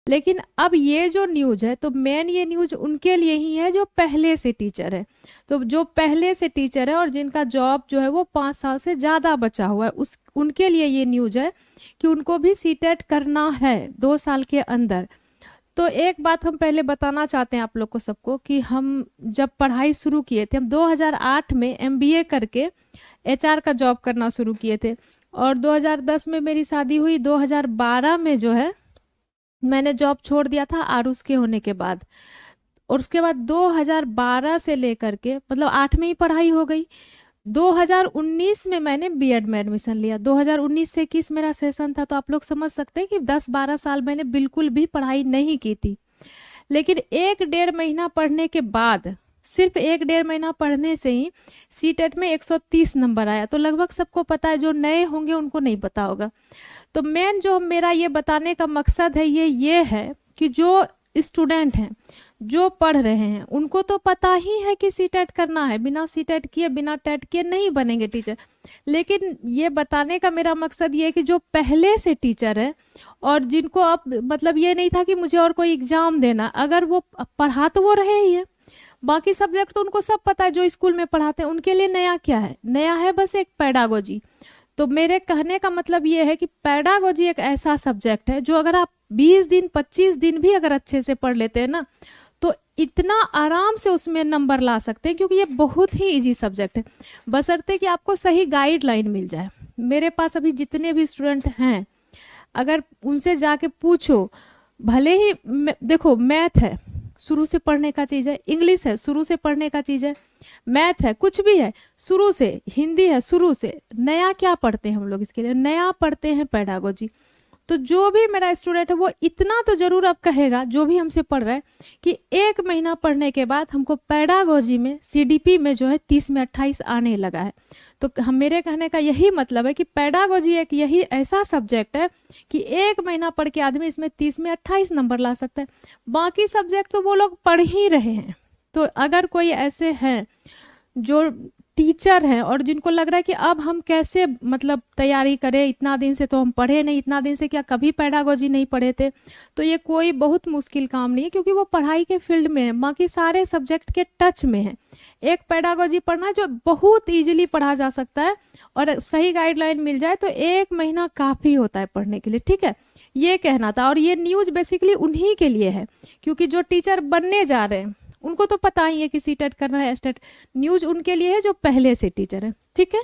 लेकिन अब ये जो न्यूज है तो मेन ये न्यूज उनके लिए ही है जो पहले से टीचर है। तो जो पहले से टीचर है और जिनका जॉब जो है वो 5 साल से ज़्यादा बचा हुआ है, उस उनके लिए ये न्यूज है कि उनको भी सीटेट करना है 2 साल के अंदर। तो एक बात हम पहले बताना चाहते हैं आप लोग को सबको कि हम जब पढ़ाई शुरू किए थे, हम 2008 में एमबीए करके एचआर का जॉब करना शुरू किए थे, और 2010 में मेरी शादी हुई। 2012 में जो है मैंने जॉब छोड़ दिया था आरुष के होने के बाद, और उसके बाद 2012 से लेकर के मतलब 8 में ही पढ़ाई हो गई। 2019 में मैंने बीएड में एडमिशन लिया। 2019 से 21 मेरा सेशन था, तो आप लोग समझ सकते हैं कि 10-12 साल मैंने बिल्कुल भी पढ़ाई नहीं की थी। लेकिन 1-1.5 महीना पढ़ने के बाद, सिर्फ 1-1.5 महीना पढ़ने से ही सीटेट में 130 नंबर आया। तो लगभग सबको पता है, जो नए होंगे उनको नहीं पता होगा। तो मेन जो मेरा ये बताने का मकसद है ये है कि जो स्टूडेंट हैं जो पढ़ रहे हैं उनको तो पता ही है कि सीटेट करना है, बिना सीटेट किए बिना टेट किए नहीं बनेंगे टीचर। लेकिन ये बताने का मेरा मकसद ये है कि जो पहले से टीचर है और जिनको अब मतलब ये नहीं था कि मुझे और कोई एग्जाम देना, अगर वो पढ़ा तो वो रहे ही है, बाकी सब्जेक्ट तो उनको सब पता है जो स्कूल में पढ़ाते हैं। उनके लिए नया क्या है? नया है बस एक पेडागोजी। तो मेरे कहने का मतलब ये है कि पेडागोजी एक ऐसा सब्जेक्ट है जो अगर आप 20 दिन 25 दिन भी अगर अच्छे से पढ़ लेते हैं ना, तो इतना आराम से उसमें नंबर ला सकते हैं, क्योंकि ये बहुत ही इजी सब्जेक्ट है, बशर्ते कि आपको सही गाइडलाइन मिल जाए। मेरे पास अभी जितने भी स्टूडेंट हैं, अगर उनसे जाके पूछो, भले ही देखो मैथ है शुरू से पढ़ने का चीज़ है, इंग्लिश है शुरू से पढ़ने का चीज़ है, मैथ है कुछ भी है शुरू से, हिंदी है शुरू से, नया क्या पढ़ते हैं हम लोग? इसके लिए नया पढ़ते हैं पेडागोजी। तो जो भी मेरा स्टूडेंट है वो इतना तो जरूर अब कहेगा, जो भी हमसे पढ़ रहा है, कि 1 महीना पढ़ने के बाद हमको पेडागोजी में सीडीपी में जो है 30 में 28 आने लगा है। तो हम मेरे कहने का यही मतलब है कि पेडागोजी एक यही ऐसा सब्जेक्ट है कि 1 महीना पढ़ के आदमी इसमें 30 में 28 नंबर ला सकता है। बाकी सब्जेक्ट तो वो लोग पढ़ ही रहे हैं। तो अगर कोई ऐसे हैं जो टीचर हैं और जिनको लग रहा है कि अब हम कैसे मतलब तैयारी करें, इतना दिन से तो हम पढ़े नहीं, इतना दिन से क्या कभी पेडागोजी नहीं पढ़े थे, तो ये कोई बहुत मुश्किल काम नहीं है, क्योंकि वो पढ़ाई के फील्ड में है, बाकी सारे सब्जेक्ट के टच में है। एक पेडागोजी पढ़ना जो बहुत ईजिली पढ़ा जा सकता है, और सही गाइडलाइन मिल जाए तो 1 महीना काफ़ी होता है पढ़ने के लिए। ठीक है, ये कहना था। और ये न्यूज बेसिकली उन्हीं के लिए है, क्योंकि जो टीचर बनने जा रहे हैं उनको तो पता ही है कि सीटेट करना है, एस्टेट। न्यूज उनके लिए है जो पहले से टीचर है। ठीक है।